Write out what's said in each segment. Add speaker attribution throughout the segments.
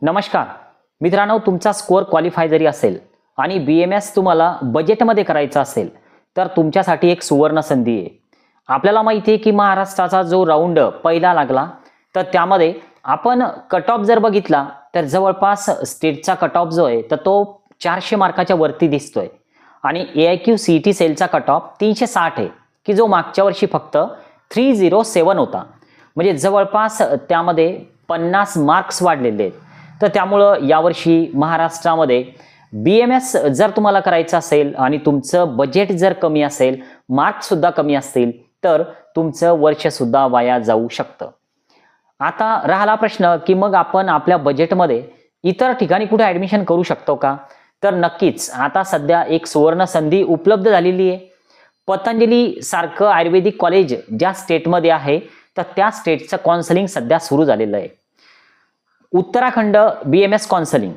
Speaker 1: नमस्कार मित्रांनो, तुमचा स्कोअर क्वालिफाय जरी असेल आणि BMS तुम्हाला बजेटमध्ये करायचा असेल तर तुमच्यासाठी एक सुवर्ण संधी आहे। आपल्याला माहिती आहे की महाराष्ट्राचा जो राऊंड पहिला लागला तर त्यामध्ये आपण कट ऑफ जर बघितला तर जवळपास स्टेटचा कट ऑफ जो आहे तर तो 400 मार्काच्या वरती दिसतोय आणि AIQ CET सेलचा कट ऑफ 360 आहे की जो मागच्या वर्षी फक्त 307 होता। म्हणजे जवळपास त्यामध्ये 50 मार्क्स वाढलेले आहेत। तर त्यामुळे यावर्षी महाराष्ट्रामध्ये BMS जर तुम्हाला करायचं असेल आणि तुमचं बजेट जर कमी असेल, मार्क्स सुद्धा कमी असतील तर तुमचं वर्ष सुद्धा वाया जाऊ शकतं। आता राहिला प्रश्न की मग आपण आपल्या बजेटमध्ये इतर ठिकाणी कुठे ऍडमिशन करू शकतो का? तर नक्कीच आता सध्या एक सुवर्ण संधी उपलब्ध झालेली आहे। पतंजली सारखं आयुर्वेदिक कॉलेज ज्या स्टेटमध्ये आहे तर त्या स्टेटचं काउन्सिलिंग सध्या सुरू झालेलं आहे। उत्तराखंड BMS काउन्सिलिंग,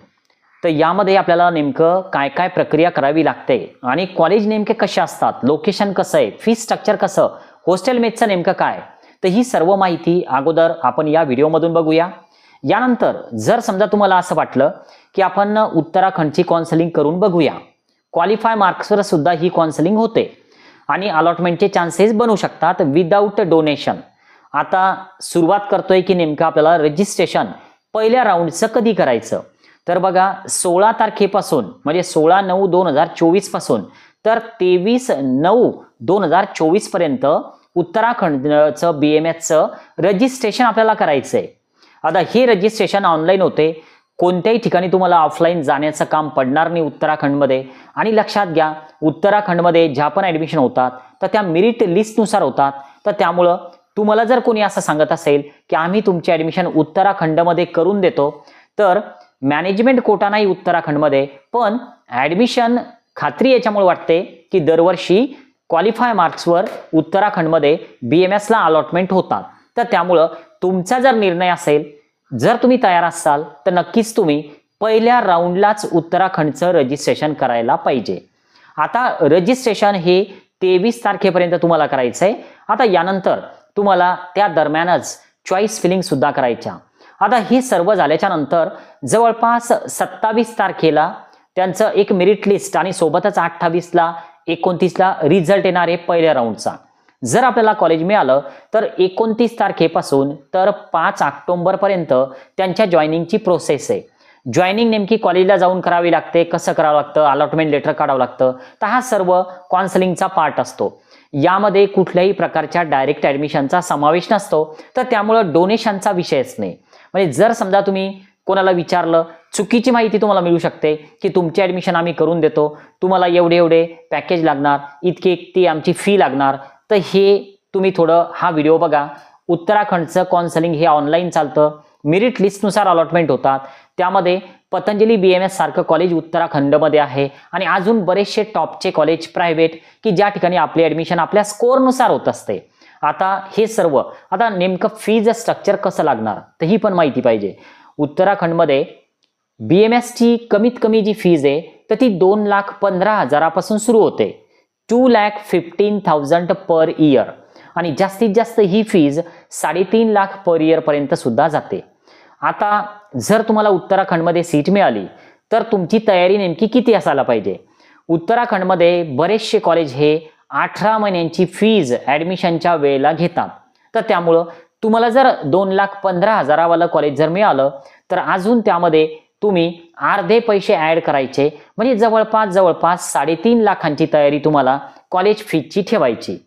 Speaker 1: तर यामध्ये आपल्याला नेमकं काय काय प्रक्रिया करावी लागते आणि कॉलेज नेमके कसे असतात, लोकेशन कसं आहे, फी स्ट्रक्चर कसं, हॉस्टेल मेसचं नेमकं काय, तर ही सर्व माहिती अगोदर आपण या व्हिडिओमधून बघूया। यानंतर जर समजा तुम्हाला असं वाटलं की आपण उत्तराखंडची काउन्सिलिंग करून बघूया, क्वालिफाय मार्क्सवर सुद्धा ही काउन्सिलिंग होते आणि अलॉटमेंटचे चान्सेस बनू शकतात विदाऊट डोनेशन। आता सुरुवात करतोय की नेमकं आपल्याला रजिस्ट्रेशन पहिल्या राऊंडचं कधी करायचं, तर बघा 16 तारखेपासून म्हणजे 16/9/2024 पासून तर 23/9/2024 पर्यंत उत्तराखंडचं BMSचं रजिस्ट्रेशन आपल्याला करायचंय। आता हे रजिस्ट्रेशन ऑनलाईन होते, कोणत्याही ठिकाणी तुम्हाला ऑफलाईन जाण्याचं काम पडणार नाही उत्तराखंडमध्ये। आणि लक्षात घ्या, उत्तराखंडमध्ये ज्या पण ऍडमिशन होतात तर त्या मेरिट लिस्टनुसार होतात। तर त्यामुळं तुम्हाला जर कोणी असं सांगत असेल की आम्ही तुमची ऍडमिशन उत्तराखंडमध्ये करून देतो, तर मॅनेजमेंट कोटा नाही उत्तराखंडमध्ये, पण ऍडमिशन खात्री याच्यामुळे वाटते की दरवर्षी क्वालिफाय मार्क्सवर उत्तराखंडमध्ये BMSला अलॉटमेंट होतात। तर त्यामुळं तुमचा जर निर्णय असेल, जर तुम्ही तयार असाल तर नक्कीच तुम्ही पहिल्या राऊंडलाच उत्तराखंडचं रजिस्ट्रेशन करायला पाहिजे। आता रजिस्ट्रेशन हे 23 तारखेपर्यंत तुम्हाला करायचंय। आता यानंतर तुम्हाला त्या दरम्यानच चॉईस फिलिंग सुद्धा करायच्या। आता हे सर्व झाल्याच्या नंतर जवळपास 27 तारखेला त्यांचं एक मेरिट लिस्ट आणि सोबतच 28ला 29ला रिझल्ट येणार आहे पहिल्या राऊंडचा। जर आपल्याला कॉलेज मिळालं तर 29 तारखेपासून तर 5 ऑक्टोबर पर्यंत त्यांच्या जॉईनिंगची प्रोसेस आहे। जॉईनिंग नेमकी कॉलेजला जाऊन करावी लागते, कसं करावं लागतं, अलॉटमेंट लेटर काढावं लागतं, तर हा सर्व काउन्सिलिंगचा पार्ट असतो। यामध्ये कुठल्याही प्रकारच्या डायरेक्ट ऍडमिशनचा समावेश नसतो, तर त्यामुळे डोनेशनचा विषयच नाही। म्हणजे जर समजा तुम्ही कोणाला विचारलं, चुकीची माहिती तुम्हाला मिळू शकते की तुमची ऍडमिशन आम्ही करून देतो, तुम्हाला एवढे एवढे पॅकेज लागणार, इतकी आमची फी लागणार, तर हे तुम्ही थोडं हा व्हिडिओ बघा। उत्तराखंडचं काउन्सिलिंग हे ऑनलाईन चालतं, मेरिट लिस्टनुसार अलॉटमेंट होतात। त्यामध्ये पतंजली BMS सारखं कॉलेज उत्तराखंडमध्ये आहे आणि अजून बरेचसे टॉपचे कॉलेज प्रायव्हेट की ज्या ठिकाणी आपली ऍडमिशन आपल्या स्कोअरनुसार होत असते। आता हे सर्व आता नेमकं फीज स्ट्रक्चर कसं लागणार तर ही पण माहिती पाहिजे। उत्तराखंडमध्ये BMSची कमीत कमी जी फीज आहे तर ती 2,15,000 पासून सुरू होते, 2,15,000 पर इयर, आणि जास्तीत जास्त ही फीज 3.5 लाख पर इयर पर्यंत सुद्धा जाते। आता जर तुम्हाला उत्तराखंडमध्ये सीट मिळाली तर तुमची तयारी नेमकी किती असायला पाहिजे? उत्तराखंडमध्ये बरेचसे कॉलेज हे 18 महिन्यांची फीज ऍडमिशनच्या वेळेला घेतात। तर त्यामुळं तुम्हाला जर 2,15,000 वाला कॉलेज जर मिळालं तर अजून त्यामध्ये तुम्ही अर्धे पैसे ऍड करायचे, म्हणजे जवळपास 3.5 लाखांची तयारी तुम्हाला कॉलेज फीची ठेवायची।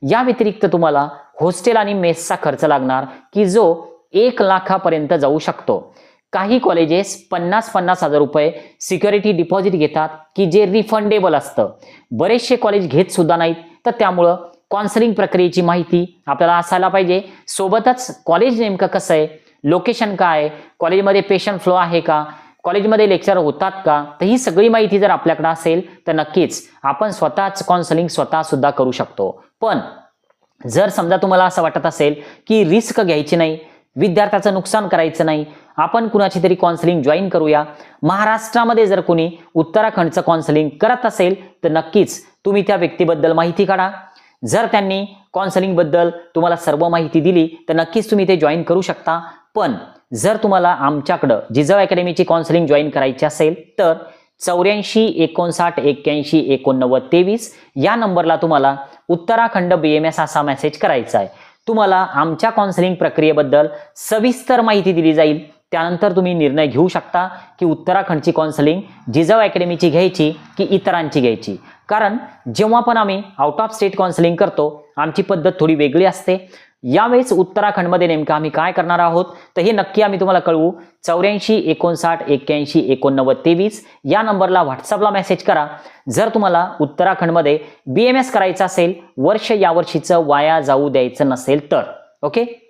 Speaker 1: या व्यतिरिक्त तुम्हाला हॉस्टेल आणि मेसचा खर्च लागणार की जो 1 लाखापर्यंत जाऊ शकतो। काही कॉलेजेस 50,000 रुपये सिक्युरिटी डिपॉझिट घेतात की जे रिफंडेबल असतं, बरेचसे कॉलेज घेत सुद्धा नाहीत। तर त्यामुळं काउन्सिलिंग प्रक्रियेची माहिती आपल्याला असायला पाहिजे, सोबतच कॉलेज नेमकं कसं आहे, लोकेशन काय आहे, कॉलेजमध्ये पेशंट फ्लो आहे का, कॉलेजमध्ये लेक्चर होतात का, तर ही सगळी माहिती जर आपल्याकडे असेल तर नक्कीच आपण स्वतःच काउन्सिलिंग स्वतः सुद्धा करू शकतो। पण जर समजा तुम्हाला असं वाटत असेल की रिस्क घ्यायची नाही, विद्यार्थ्याचं नुकसान करायचं नाही, आपण कुणाची तरी काउन्सिलिंग जॉईन करूया, महाराष्ट्रामध्ये जर कोणी उत्तराखंडचं काउन्सिलिंग करत असेल तर नक्कीच तुम्ही त्या व्यक्तीबद्दल माहिती काढा। जर त्यांनी काउन्सिलिंग बद्दल तुम्हाला सर्व माहिती दिली तर नक्कीच तुम्ही ते जॉईन करू शकता। पण जर तुम्हाला आमच्याकडं जिजाऊ अकॅडमीची काउन्सिलिंग जॉईन करायची असेल तर 84 59 81 89 23 या नंबरला तुम्हाला उत्तराखंड BMS असा मेसेज करायचा आहे. तुम्हाला आमच्या काउन्सिलिंग प्रक्रियेबद्दल सविस्तर माहिती दिली जाईल. त्यानंतर तुम्ही निर्णय घेऊ शकता की उत्तराखंडची काउन्सिलिंग जिजाऊ अकॅडमीची घ्यायची की इतरांची घ्यायची. कारण जेव्हा पण आम्ही आउट ऑफ स्टेट काउन्सिलिंग करतो आमची पद्धत थोडी वेगळी असते. यावेळेस उत्तराखंडमध्ये नेमकं आम्ही काय करणार आहोत तर हे नक्की आम्ही तुम्हाला कळवू. 84 59 81 89 23 या नंबरला व्हॉट्सअपला मेसेज करा. जर तुम्हाला उत्तराखंडमध्ये BMS करायचं असेल, वर्ष यावर्षीचं वाया जाऊ द्यायचं नसेल तर. ओके.